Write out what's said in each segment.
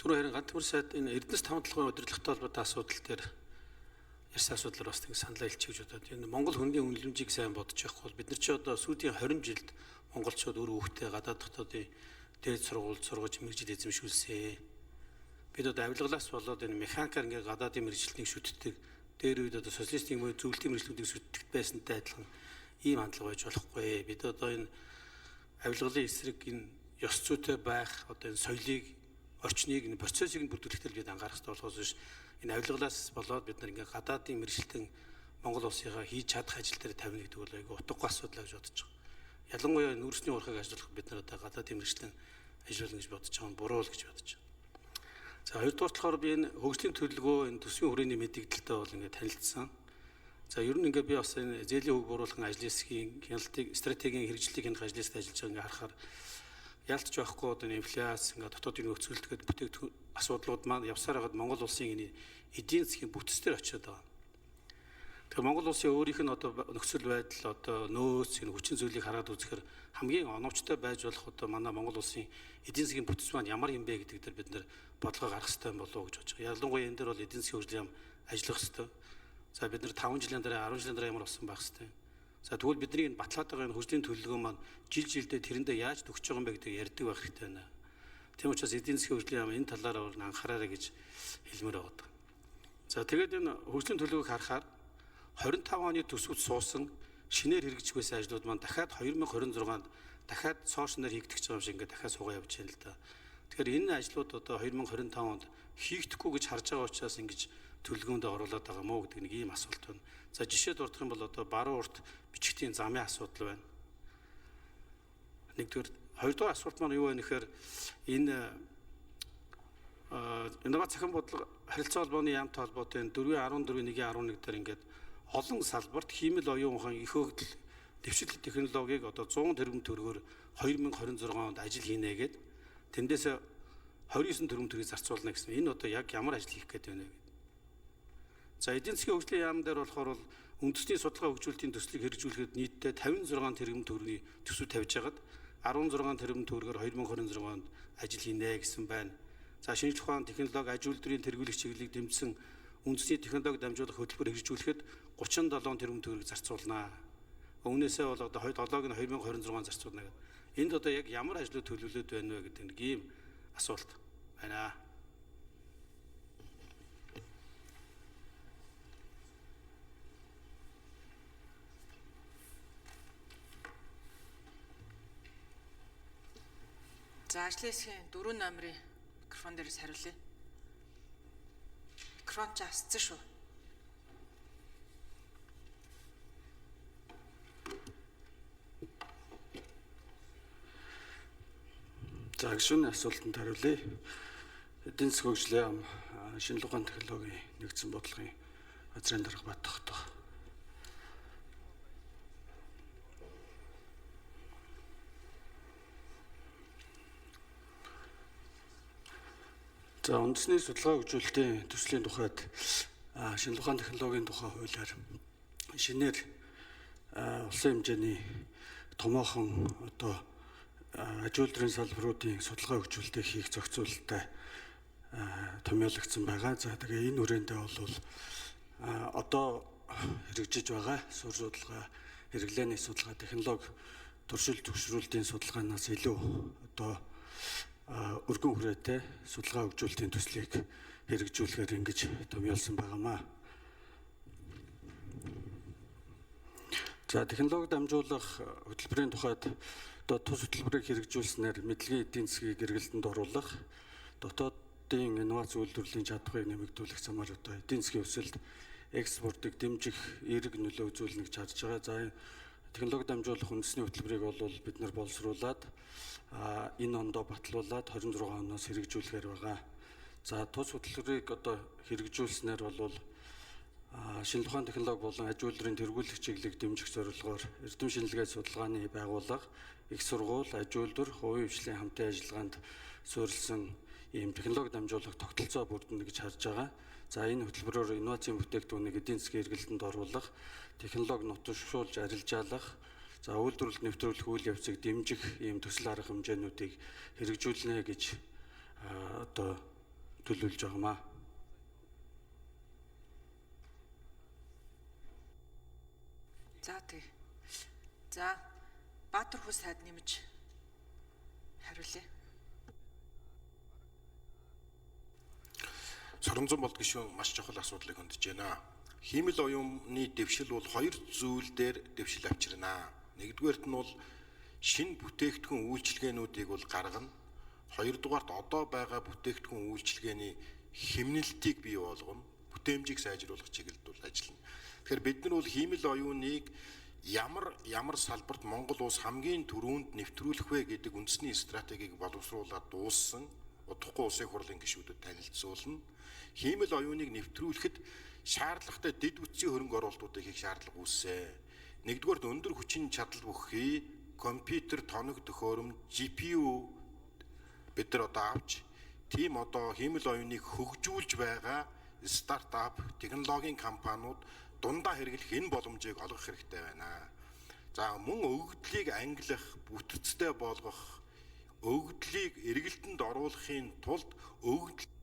Түрүү харин ганц сайд энэ Эрдэнэс таван толгойн удирдлагатай холбоотой асуудал дээр ярьсан асуудлаар бас ингэ саналаа хэлчих гэж бодоод энэ Монгол хүнийн үнэлэмжийг сайн бодож явахгүй бол бид нар ч одоо сүүлийн 20 жилд монголчууд өөр хүүхдээ гадаад дотоодын дээд сургуульд сургаж мэрэгжил эзэмшүүлсэн. Бид одоо авилгалаас болоод энэ механикаар ингээ гадаадын мэрэгжилтнийг шүтдэг, дээр үед одоо социалистийн мөн зөвлөлтийн мэрэгчлүүдийг шүтдэг байсантай адилхан ийм хандлага байж болохгүй. Бид одоо энэ авилгалын эсрэг энэ ёс зүйтэй байх одоо энэ соёлыг, орчныг, энэ процессыг нь бүрдүүлэхдээ бид анхаарах хэрэгтэй болохоос биш энэ авилгалаас болоод бид нар ингээ гадаадын мэрэгжилтэн Монгол улсынхаа хийж чадах ажил дээр тавина гэдэг бол айгүй утгагүй асуудал гэж бодож байгаа. Ялангуяа нүүрсний урахыг ажиллах бид нар одоо гадаадын мэрэгчлэн ажиллана гэж бодож байгаа нь буруу л гэж бодож байна. За хоёрдугаар болохоор би энэ хөгжлийн төлөвлөгөө энэ төсвийн хүрээний мэдээлэлтэй бол ингээд танилцсан. За ер нь ингээд би бас энэ зээлийн хөг буруулахын ажлын хэсгийн хяналтыг стратегийн хэрэгжлийг хянах ажлын хэсэгт ажиллаж байгаа ингээд харахаар яалтч байхгүй одоо инфляц ингээд дотоодын нөхцөлдөгд бүтээгдэхүүн асуудлууд маань явсаар хагаад Монгол улсын энэ эдийн засгийн бүтцээр очиод байгаа. Тэгэхээр Монгол улсын өөрийнх нь одоо нөхцөл байдал одоо нөөц энэ хүчин зүйлийг хараад үзэхээр хамгийн оновчтой байж болох одоо манай Монгол улсын эдийн засгийн бүтц маань ямар юм бэ гэдэг дээр бид нэр бодлого гаргах хэрэгтэй болов уу гэж бодож байгаа. Ялангуяа энэ дээр бол эдийн засгийн хөгжлийн яам ажиллах хэрэгтэй. За бид нэр 5 жилийн дараа 10 жилийн дараа ямар болсон байх хэрэгтэй. За тэгвэл бидний энэ батлаад байгаа энэ хөгжлийн төлөвлөгөө маань жил жилдээ тэрэндээ яаж төгсөж байгаа юм бэ гэдэг ярьдаг байх хэрэгтэй байна. Тийм учраас эдийн засгийн хөгжлийн яам энэ талаараа бол анхаараарай гэж хэлмээр байгаа. За тэгээд энэ хөгжлийн төлөвлөгөөг харахаар 25 оны төсөвт суусан шинээр хэрэгжих байсан ажлууд маань дахиад 2026-нд дахиад цоошноор хийгдэх байгаа юм шиг ингээд дахиад суугаа явж байна л да. Тэгэхээр энэ ажлууд одоо 2025 онд хийгдэхгүй гэж харж байгаа учраас ингэж төлөвлөгөөнд оруулаад байгаа мó гэдэг нэг ийм асуулт байна. За жишээд дурдах юм бол одоо баруун урт бичгтийн замын асуудал байна. Нэгдүгээр, хоёрдугаар асуулт маань юу вэ гэхээр энэ инновац захин бодлого харилцаа холбооны яамтай холбоотой 4.14.1.11 дээр ингээд олон салбарт хиймэл оюун ухаан их хөгжил дэвшил технологиг одоо 100 тэрбум төгрөгөөр 2026 онд ажил хийнэ гэдэг. Тэндээс 29 тэрбум төгрөгийг зарцуулна гэсэн. Энэ одоо яг ямар ажил хийх гээд байна вэ? За эдийн засгийн хөгжлийн яам дээр болохоор бол үндэсний судалгаа хөгжүүлэлтийн төслийг хэрэгжүүлэхэд нийтдээ 56 тэрбум төгрөгийн төсөв тавьж хагаад 16 тэрбум төгрөгөөр 2026 онд ажил хийнэ гэсэн байна. За шинжлэх ухаан технологи аж үйлдвэрийн тэргүүлэх чиглэлийг дэмжсэн үндэсний технологи дамжуулах хөтөлбөр хэрэгжүүлэхэд 37 тэрбум төгрөг зарцуулнаа. Өмнөөсөө бол одоо 7-г нь 2026 зарцуулна гэдэг. Энд одоо яг ямар ажлууд төлөвлөлөд байна вэ гэдэг нэг ийм асуулт байна. За ажлын хэсгийн 4 номерын микрофон дээрээс хариулъя. Микрофон ч асцсан шүү. За гишүүний асуултанд хариулъя. Эдийн засгийн хөгжлийн яам шинжлэх ухааны технологийн нэгдсэн бодлогын газрын дарга Баттохтой. За үндэсний судалгаа хөгжүүлэлтийн төслийн тухайд шинжлэх ухааны технологийн тухай хуулиар шинээр улсын хэмжээний томоохон одоо аж үйлдвэрийн салбаруудын судалгаа хөгжүүлэлтийг хийх зохицуулалттай томьёологдсон байгаа. За тэгээ энэ хүрээндээ бол одоо хэрэгжиж байгаа сур судалгаа, хэрэглээний судалгаа, технологи туршил төвшрүүлтийн судалгаанаас илүү одоо өргөн хүрээтэй судалгаа хөгжүүлэлтийн төслийг хэрэгжүүлэхээр ингэж томьёолсон байгаамаа. За технологи дамжуулах хөтөлбөрийн тухайд одоо тус хөтөлбөрийг хэрэгжүүлснээр мэдлэгийн эдийн засгийг эргэлтэнд оруулах, дотоодын инновац үйлдвэрлэлийн чадварыг нэмэгдүүлэх замаар одоо эдийн засгийн өсөлт, экспортыг дэмжих эерэг нөлөө үзүүлнэ гэж харж байгаа. За технологи дамжуулах үндэсний хөтөлбөрийг бол бид нар боловсруулад энэ ондоо батлуулаад 26 оноос хэрэгжүүлэхээр байгаа. За тус хөтөлбөрийг одоо хэрэгжүүлснээр бол шинжлэх ухааны технологи болон аж үйлдвэрийн тэргүүлэх чиглэлийг дэмжих зорилгоор эрдэм шинжилгээ судалгааны байгууллага, их сургууль, аж үйлдвэр, хувийн хвшлийн хамтын ажиллагаанд суурилсан ийм технологи дамжуулах тогтолцоо бүрдэнэ гэж харж байгаа. За энэ хөтөлбөрөөр инновацийн бүтээгдэхүүнийг эдийн засгийн эргэлтэнд оруулах, технологи нотолшуулж арилжаалах, за үйлдвэрлэлд нэвтрүүлэх үйл явцыг дэмжих ийм төсөл арга хэмжээнүүдийг хэрэгжүүлнэ гэж одоо төлөвлөж байгаамаа. За тий. За Баатархүү сайд нэмж хариулъя. Соронзон болд гишүүн маш чухал асуудлыг хөндөж байна. Хиймэл оюуны дэвшил бол хоёр зүйл дээр дэвшил авчирнаа. Нэгдүгээрт нь бол шинэ бүтээгдэхүүн үйлчилгээнүүдийг бол гаргана. Хоёрдугаарт одоо байгаа бүтээгдэхүүн үйлчилгээний хэмнэлтийг бий болгоно. Бүтээмжийг сайжруулах чиглэлд бол ажиллана. Тэгэхээр бид нар бол хиймэл оюуныг ямар салбарт Монгол улс хамгийн түрүүнд нэвтрүүлэх вэ гэдэг үндэсний стратегийг боловсруулаад дууссан. Удахгүй улсын хурлын гишүүдэд танилцуулна. Хиймэл оюуныг нэвтрүүлэхэд шаардлагатай дэд үтсийн хөрөнгө оруулалтуудыг хийх шаардлага үүссэн. Нэгдүгээр өндөр хүчин чадал бүхий компьютер, тоног төхөөрөмж, GPU бид нар одоо авч тийм одоо хиймэл оюуныг хөгжүүлж байгаа стартап, технологийн компаниуд дундаа хэрэглэх энэ боломжийг олгох хэрэгтэй байна. За мөн өгөгдлийг ангилах, бүтцтэй болгох, өгөгдлийг эргэлтэнд оруулахын тулд өгөгдөл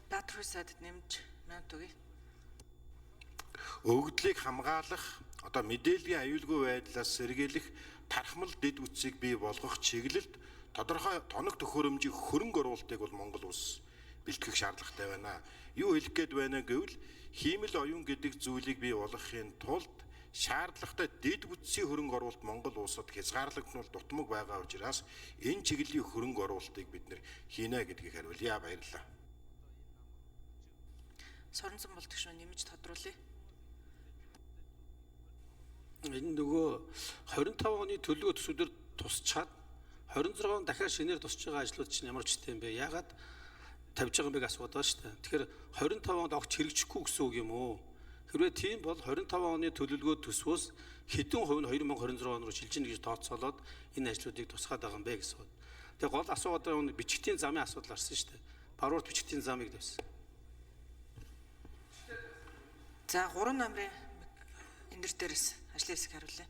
Баатархүү сайд нэмж минут өгье. өгөгдлийг хамгаалах, одоо мэдээллийн аюулгүй байдлаас сэргийлэх, тархмал дэд үтсийг бий болгох чиглэлд тодорхой тоног төхөөрөмжийн хөрөнгө оруулалтыг бол Монгол улс бэлтгэх шаардлагатай байна. Юу хэлэх гээд байна гэвэл хиймэл оюун гэдэг зүйлийг бий болгохын тулд шаардлагатай дэд бүтцийн хөрөнгө оруулалт Монгол улсад хязгаарлагдмал дутмаг байгаа учраас энэ чиглэлийн хөрөнгө оруулалтыг бид нэр хийнэ гэдгийг хариулъя. Баярлалаа. Соронзон болд гишүүн нэмж тодруулъя. Энэ нөгөө 25 оны төлөвлөгөө төсвүүдээр тусчаад 26 он дахиад шинээр тусч байгаа ажлууд чинь ямар ч тийм бэ? Яагаад тавьж байгаа юм бэ гэж асуудаг шүү дээ. Тэгэхээр 25 онд огт хэрэгжихгүй гэсэн үг юм уу? Хэрвээ тийм бол 25 оны төлөвлөгөө төсвөөс хэдэн хувь нь 2026 он руу шилжинэ гэж тооцоолоод энэ ажлуудыг тусгаад байгаа юм бэ гэсэн. Тэгээ гол асуудал нь бичгтийн замын асуудал гарсан шүү дээ. Баруурт бичгтийн замыг тавьсан. За 3 намрын энэ дээрээс ажлын хэсэг хариулъя.